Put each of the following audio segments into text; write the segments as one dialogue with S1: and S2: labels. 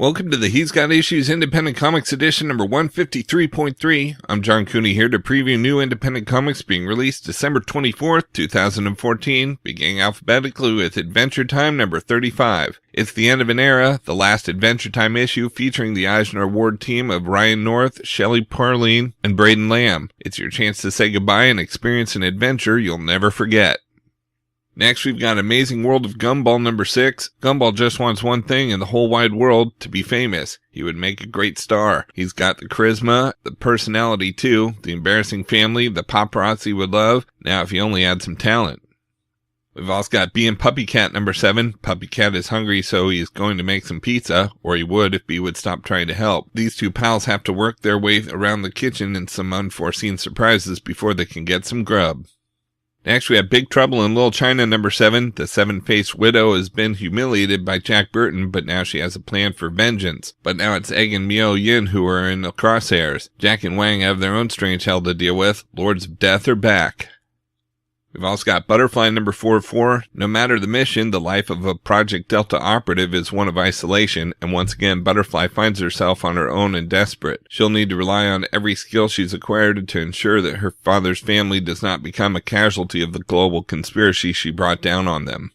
S1: Welcome to the He's Got Issues Independent Comics Edition number 153.3. I'm John Cooney here to preview new independent comics being released December 24th, 2014, beginning alphabetically with Adventure Time number 35. It's the end of an era, the last Adventure Time issue featuring the Eisner Award team of Ryan North, Shelley Parleen, and Braden Lamb. It's your chance to say goodbye and experience an adventure you'll never forget. Next, we've got Amazing World of Gumball number 6. Gumball just wants one thing in the whole wide world, to be famous. He would make a great star. He's got the charisma, the personality too, the embarrassing family, the paparazzi would love. Now if he only had some talent. We've also got Bee and Puppycat number 7. Puppycat is hungry, so he's going to make some pizza, or he would if Bee would stop trying to help. These two pals have to work their way around the kitchen in some unforeseen surprises before they can get some grub. Next, we have Big Trouble in Little China number 7. The seven-faced widow has been humiliated by Jack Burton, but now she has a plan for vengeance. But now it's Egg and Miao Yin who are in the crosshairs. Jack and Wang have their own strange hell to deal with. Lords of Death are back. We've also got Butterfly number 44. No matter the mission, the life of a Project Delta operative is one of isolation, and once again Butterfly finds herself on her own and desperate. She'll need to rely on every skill she's acquired to ensure that her father's family does not become a casualty of the global conspiracy she brought down on them.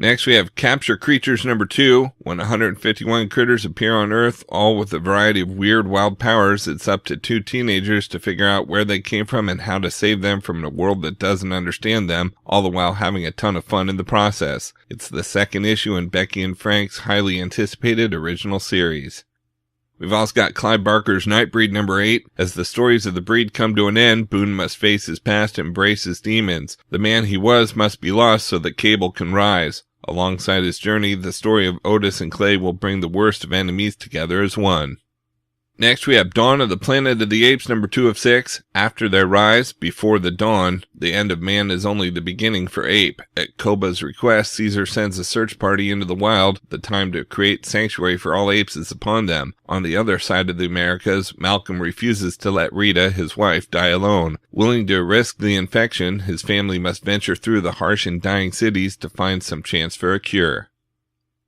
S1: Next, we have Capture Creatures number 2. When 151 critters appear on Earth, all with a variety of weird, wild powers, it's up to two teenagers to figure out where they came from and how to save them from a world that doesn't understand them, all the while having a ton of fun in the process. It's the second issue in Becky and Frank's highly anticipated original series. We've also got Clive Barker's Nightbreed number 8. As the stories of the breed come to an end, Boone must face his past and embrace his demons. The man he was must be lost so that Cable can rise. Alongside his journey, the story of Otis and Clay will bring the worst of enemies together as one. Next, we have Dawn of the Planet of the Apes number 2 of 6. After their rise, before the dawn, the end of man is only the beginning for Ape. At Koba's request, Caesar sends a search party into the wild. The time to create sanctuary for all apes is upon them. On the other side of the Americas, Malcolm refuses to let Rita, his wife, die alone. Willing to risk the infection, his family must venture through the harsh and dying cities to find some chance for a cure.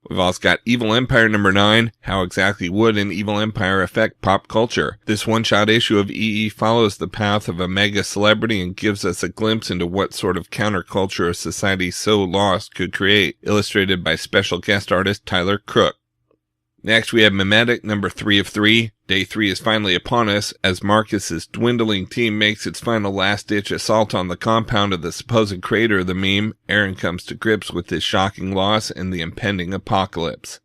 S1: We've also got Evil Empire number 9. How exactly would an evil empire affect pop culture? This one-shot issue of EE follows the path of a mega celebrity and gives us a glimpse into what sort of counterculture a society so lost could create, illustrated by special guest artist Tyler Crook. Next, we have Memetic number 3 of 3. Day 3 is finally upon us as Marcus's dwindling team makes its final last-ditch assault on the compound of the supposed creator of the meme. Aaron comes to grips with his shocking loss and the impending apocalypse.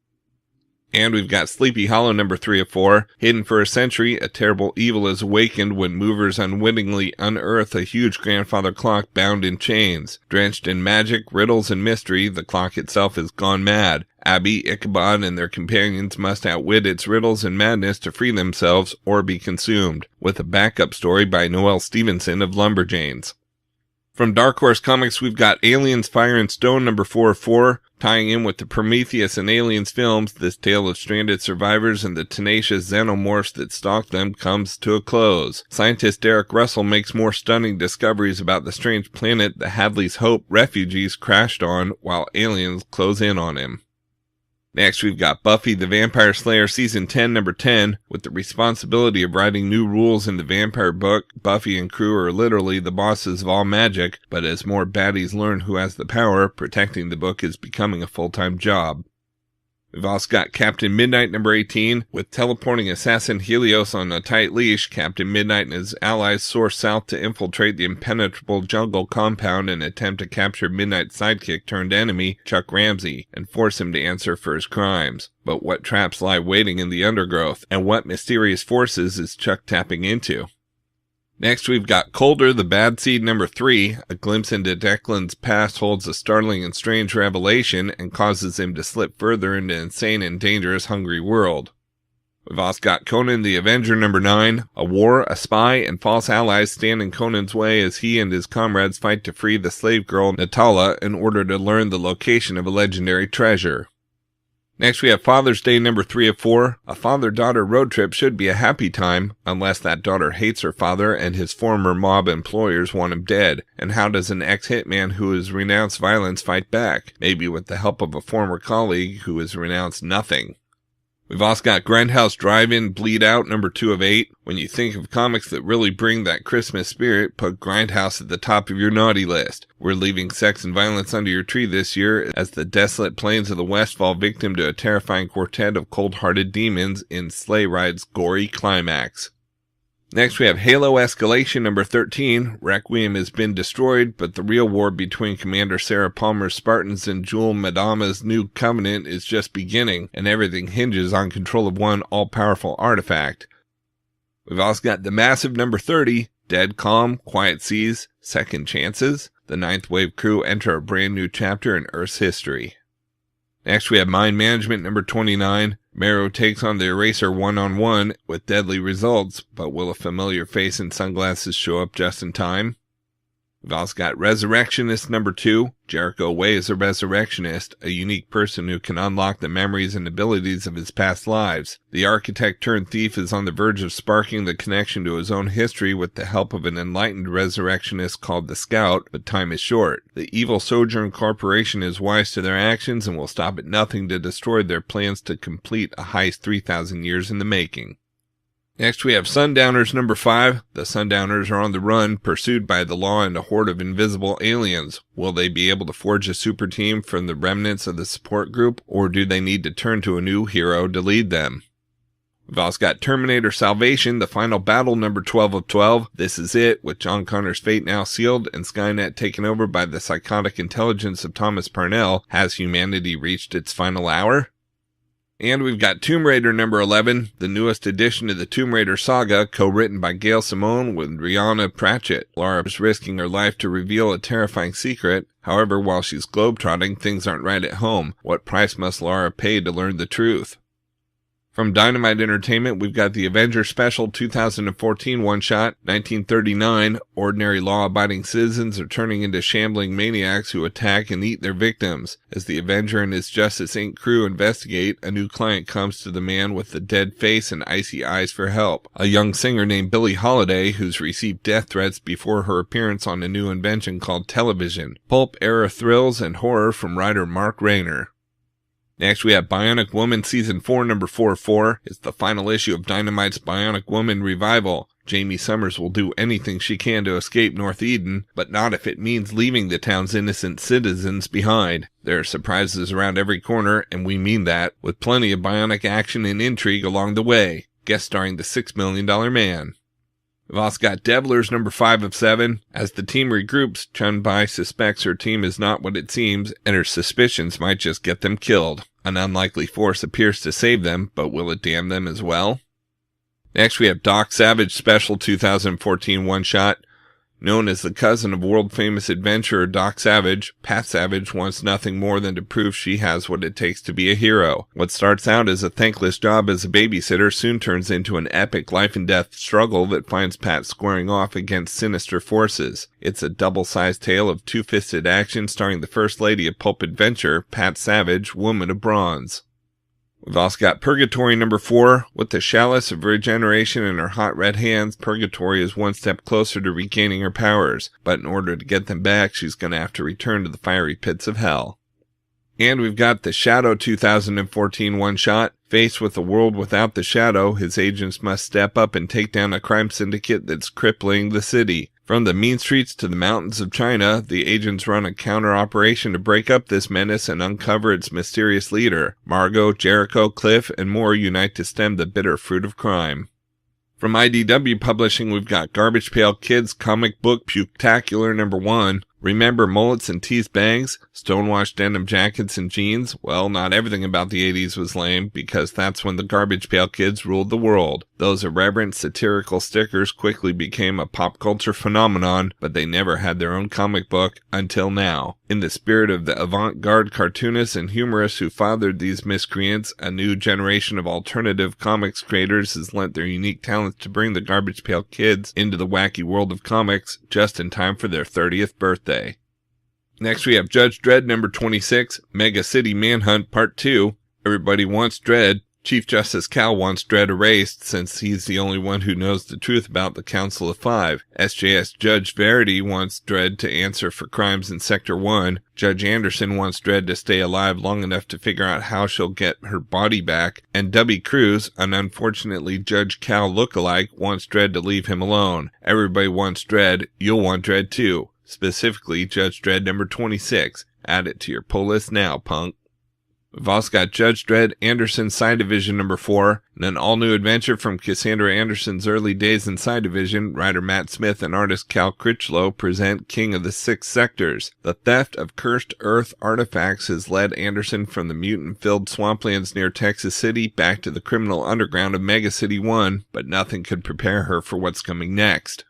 S1: And we've got Sleepy Hollow number 3 of 4. Hidden for a century, a terrible evil is awakened when movers unwittingly unearth a huge grandfather clock bound in chains. Drenched in magic, riddles, and mystery, the clock itself has gone mad. Abby, Ichabod, and their companions must outwit its riddles and madness to free themselves or be consumed, with a backup story by Noelle Stevenson of Lumberjanes. From Dark Horse Comics, we've got Aliens Fire and Stone number 4 of 4. Tying in with the Prometheus and Aliens films, this tale of stranded survivors and the tenacious xenomorphs that stalk them comes to a close. Scientist Derek Russell makes more stunning discoveries about the strange planet the Hadley's Hope refugees crashed on while aliens close in on him. Next, we've got Buffy the Vampire Slayer Season 10, number 10. With the responsibility of writing new rules in the vampire book, Buffy and crew are literally the bosses of all magic, but as more baddies learn who has the power, protecting the book is becoming a full-time job. We've also got Captain Midnight number 18. With teleporting assassin Helios on a tight leash, Captain Midnight and his allies soar south to infiltrate the impenetrable jungle compound and attempt to capture Midnight's sidekick turned enemy, Chuck Ramsey, and force him to answer for his crimes. But what traps lie waiting in the undergrowth, and what mysterious forces is Chuck tapping into? Next, we've got Colder the Bad Seed number 3. A glimpse into Declan's past holds a startling and strange revelation and causes him to slip further into an insane and dangerous hungry world. We've also got Conan the Avenger number 9. A war, a spy, and false allies stand in Conan's way as he and his comrades fight to free the slave girl Natala in order to learn the location of a legendary treasure. Next, we have Father's Day number 3 of 4. A father-daughter road trip should be a happy time, unless that daughter hates her father and his former mob employers want him dead. And how does an ex-hitman who has renounced violence fight back? Maybe with the help of a former colleague who has renounced nothing. We've also got Grindhouse Drive-In Bleed Out number 2 of 8. When you think of comics that really bring that Christmas spirit, put Grindhouse at the top of your naughty list. We're leaving sex and violence under your tree this year as the desolate plains of the West fall victim to a terrifying quartet of cold-hearted demons in Sleigh Ride's gory climax. Next we have Halo Escalation number 13. Requiem has been destroyed, but the real war between Commander Sarah Palmer's Spartans and Jewel Madama's new covenant is just beginning, and everything hinges on control of one all-powerful artifact. We've also got the massive number 30, Dead Calm, Quiet Seas, Second Chances. The Ninth Wave crew enter a brand new chapter in Earth's history. Next we have Mind Management number 29. Marrow takes on the Eraser one-on-one with deadly results, but will a familiar face and sunglasses show up just in time? We've also got Resurrectionists number 2. Jericho Way is a resurrectionist, a unique person who can unlock the memories and abilities of his past lives. The architect turned thief is on the verge of sparking the connection to his own history with the help of an enlightened resurrectionist called the Scout, but time is short. The evil Sojourn Corporation is wise to their actions and will stop at nothing to destroy their plans to complete a heist 3,000 years in the making. Next we have Sundowners number 5. The Sundowners are on the run, pursued by the law and a horde of invisible aliens. Will they be able to forge a super team from the remnants of the support group, or do they need to turn to a new hero to lead them? We've also got Terminator Salvation, the final battle number 12 of 12. This is it, with John Connor's fate now sealed and Skynet taken over by the psychotic intelligence of Thomas Parnell. Has humanity reached its final hour? And we've got Tomb Raider number 11, the newest addition to the Tomb Raider saga, co-written by Gail Simone with Rihanna Pratchett. Lara is risking her life to reveal a terrifying secret. However, while she's globetrotting, things aren't right at home. What price must Lara pay to learn the truth? From Dynamite Entertainment, we've got the Avenger Special 2014 one-shot, 1939. Ordinary law-abiding citizens are turning into shambling maniacs who attack and eat their victims. As the Avenger and his Justice Inc. crew investigate, a new client comes to the man with the dead face and icy eyes for help. A young singer named Billie Holiday, who's received death threats before her appearance on a new invention called television. Pulp-era thrills and horror from writer Mark Rayner. Next we have Bionic Woman Season 4 number 44. It's the final issue of Dynamite's Bionic Woman revival. Jamie Summers will do anything she can to escape North Eden, but not if it means leaving the town's innocent citizens behind. There are surprises around every corner, and we mean that, with plenty of Bionic action and intrigue along the way. Guest starring the $6 Million Man. We've also got Devilers number 5 of 7. As the team regroups, Chun-Bai suspects her team is not what it seems, and her suspicions might just get them killed. An unlikely force appears to save them, but will it damn them as well? Next we have Doc Savage Special 2014 one-shot. Known as the cousin of world-famous adventurer Doc Savage, Pat Savage wants nothing more than to prove she has what it takes to be a hero. What starts out as a thankless job as a babysitter soon turns into an epic life-and-death struggle that finds Pat squaring off against sinister forces. It's a double-sized tale of two-fisted action starring the First Lady of Pulp Adventure, Pat Savage, Woman of Bronze. We've also got Purgatory number 4. With the chalice of regeneration in her hot red hands, Purgatory is one step closer to regaining her powers, but in order to get them back, she's going to have to return to the fiery pits of hell. And we've got the Shadow 2014 one-shot. Faced with a world without the Shadow, his agents must step up and take down a crime syndicate that's crippling the city. From the mean streets to the mountains of China, the agents run a counter-operation to break up this menace and uncover its mysterious leader. Margot, Jericho, Cliff, and more unite to stem the bitter fruit of crime. From IDW Publishing, we've got Garbage Pail Kids Comic Book Puktacular number 1. Remember mullets and teased bangs? Stonewashed denim jackets and jeans? Well, not everything about the 80s was lame, because that's when the Garbage Pail Kids ruled the world. Those irreverent, satirical stickers quickly became a pop culture phenomenon, but they never had their own comic book until now. In the spirit of the avant-garde cartoonists and humorists who fathered these miscreants, a new generation of alternative comics creators has lent their unique talents to bring the Garbage Pail Kids into the wacky world of comics just in time for their 30th birthday. Next we have Judge Dredd number 26, Mega City Manhunt Part 2. Everybody wants Dredd. Chief Justice Cal wants Dredd erased since he's the only one who knows the truth about the Council of Five. SJS Judge Verity wants Dredd to answer for crimes in Sector 1. Judge Anderson wants Dredd to stay alive long enough to figure out how she'll get her body back. And Dubby Cruz, an unfortunately Judge Cal lookalike, wants Dredd to leave him alone. Everybody wants Dredd. You'll want Dredd too. Specifically, Judge Dredd number 26. Add it to your pull list now, punk. We've also got Judge Dredd Anderson Side Division number 4, and an all-new adventure from Cassandra Anderson's early days in Side Division. Writer Matt Smith and artist Cal Critchlow present King of the Six Sectors. The theft of cursed Earth artifacts has led Anderson from the mutant-filled swamplands near Texas City back to the criminal underground of Mega City 1, but nothing could prepare her for what's coming next.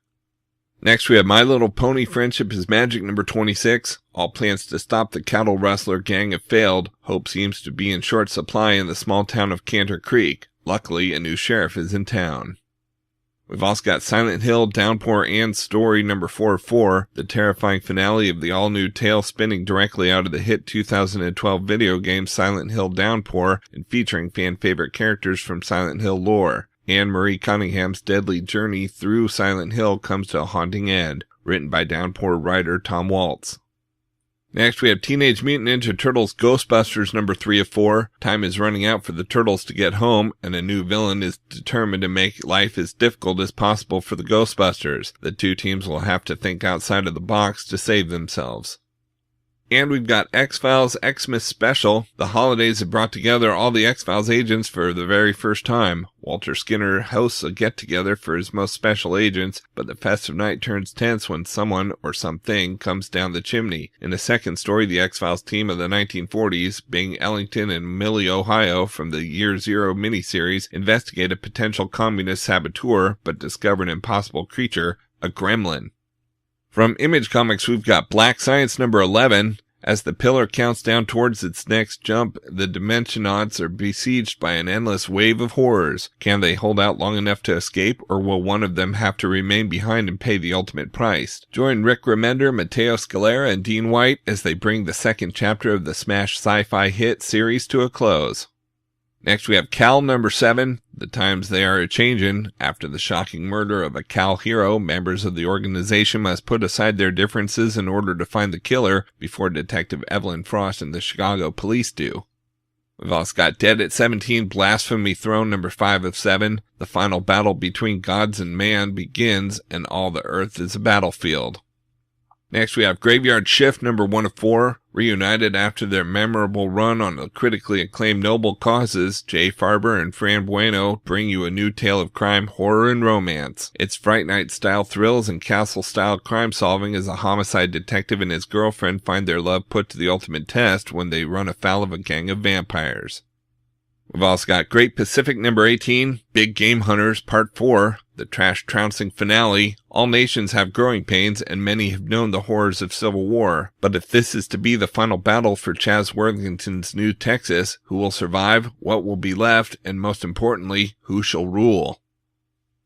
S1: Next, we have My Little Pony Friendship is Magic number 26. All plans to stop the cattle rustler gang have failed. Hope seems to be in short supply in the small town of Cantor Creek. Luckily, a new sheriff is in town. We've also got Silent Hill Downpour and Story number 44, the terrifying finale of the all-new tale spinning directly out of the hit 2012 video game Silent Hill Downpour and featuring fan-favorite characters from Silent Hill lore. Anne-Marie Cunningham's deadly journey through Silent Hill comes to a haunting end, written by Downpour writer Tom Waltz. Next, we have Teenage Mutant Ninja Turtles Ghostbusters number 3 of 4. Time is running out for the Turtles to get home, and a new villain is determined to make life as difficult as possible for the Ghostbusters. The two teams will have to think outside of the box to save themselves. And we've got X-Files Xmas Special. The holidays have brought together all the X-Files agents for the very first time. Walter Skinner hosts a get-together for his most special agents, but the festive night turns tense when someone or something comes down the chimney. In the second story, the X-Files team of the 1940s, Bing Ellington and Millie Ohio from the Year Zero miniseries, investigate a potential communist saboteur, but discover an impossible creature, a gremlin. From Image Comics, we've got Black Science number 11. As the pillar counts down towards its next jump, the Dimensionauts are besieged by an endless wave of horrors. Can they hold out long enough to escape, or will one of them have to remain behind and pay the ultimate price? Join Rick Remender, Matteo Scalera, and Dean White as they bring the second chapter of the smash sci-fi hit series to a close. Next, we have Cal number 7. The times they are a-changin'. After the shocking murder of a Cal hero, members of the organization must put aside their differences in order to find the killer before Detective Evelyn Frost and the Chicago police do. We've also got Dead at 17, Blasphemy Throne number 5 of 7. The final battle between gods and man begins, and all the earth is a battlefield. Next, we have Graveyard Shift number 1 of 4. Reunited after their memorable run on the critically acclaimed Noble Causes, Jay Farber and Fran Bueno bring you a new tale of crime, horror, and romance. It's Fright Night-style thrills and castle-style crime-solving as a homicide detective and his girlfriend find their love put to the ultimate test when they run afoul of a gang of vampires. We've also got Great Pacific number 18, Big Game Hunters Part 4, the trash-trouncing finale. All nations have growing pains, and many have known the horrors of civil war. But if this is to be the final battle for Chaz Worthington's new Texas, who will survive, what will be left, and most importantly, who shall rule?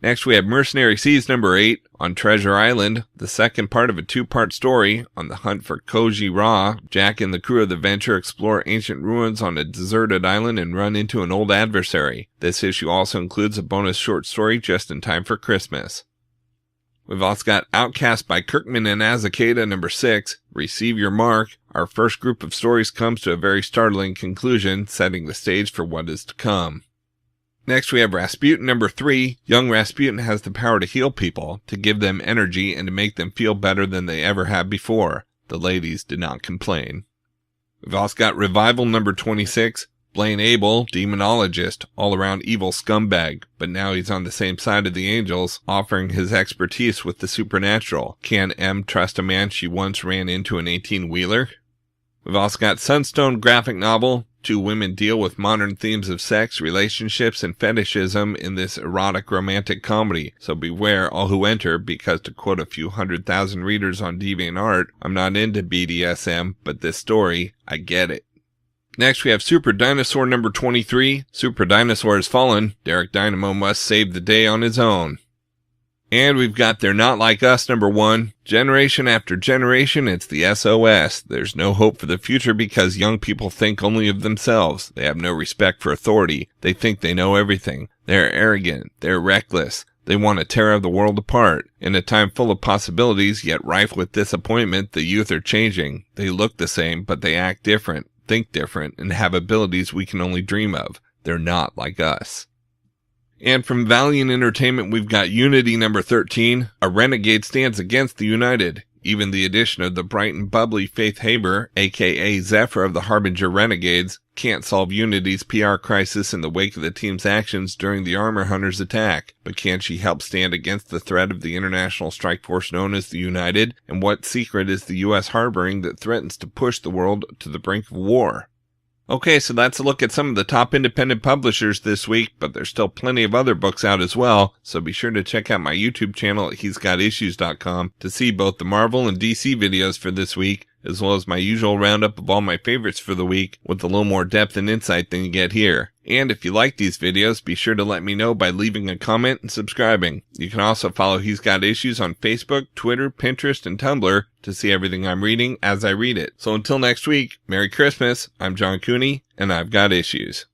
S1: Next, we have Mercenary Seas number 8 on Treasure Island, the second part of a two-part story. On the hunt for Koji Ra, Jack and the crew of the Venture explore ancient ruins on a deserted island and run into an old adversary. This issue also includes a bonus short story just in time for Christmas. We've also got Outcast by Kirkman and Azekada number 6, Receive Your Mark. Our first group of stories comes to a very startling conclusion, setting the stage for what is to come. Next, we have Rasputin number 3. Young Rasputin has the power to heal people, to give them energy, and to make them feel better than they ever have before. The ladies did not complain. We've also got Revival number 26. Blaine Abel, demonologist, all-around evil scumbag, but now he's on the same side of the angels, offering his expertise with the supernatural. Can M trust a man she once ran into an 18-wheeler? We've also got Sunstone graphic novel. Two women deal with modern themes of sex, relationships, and fetishism in this erotic romantic comedy, so beware all who enter, because to quote a few 100,000 readers on DeviantArt, I'm not into BDSM, but this story, I get it. Next, we have Super Dinosaur number 23. Super Dinosaur has fallen. Derek Dynamo must save the day on his own. And we've got They're Not Like Us #1. Generation after generation, it's the SOS. There's no hope for the future because young people think only of themselves. They have no respect for authority. They think they know everything. They're arrogant. They're reckless. They want to tear the world apart. In a time full of possibilities, yet rife with disappointment, the youth are changing. They look the same, but they act different, think different, and have abilities we can only dream of. They're not like us. And from Valiant Entertainment, we've got Unity #13. A renegade stands against the United. Even the addition of the bright and bubbly Faith Haber, aka Zephyr of the Harbinger Renegades, can't solve Unity's PR crisis in the wake of the team's actions during the Armor Hunters attack. But can she help stand against the threat of the international strike force known as the United? And what secret is the U.S. harboring that threatens to push the world to the brink of war? Okay, so that's a look at some of the top independent publishers this week, but there's still plenty of other books out as well, so be sure to check out my YouTube channel at he'sgotissues.com to see both the Marvel and DC videos for this week, as well as my usual roundup of all my favorites for the week, with a little more depth and insight than you get here. And if you like these videos, be sure to let me know by leaving a comment and subscribing. You can also follow He's Got Issues on Facebook, Twitter, Pinterest, and Tumblr to see everything I'm reading as I read it. So until next week, Merry Christmas. I'm John Cooney, and I've got issues.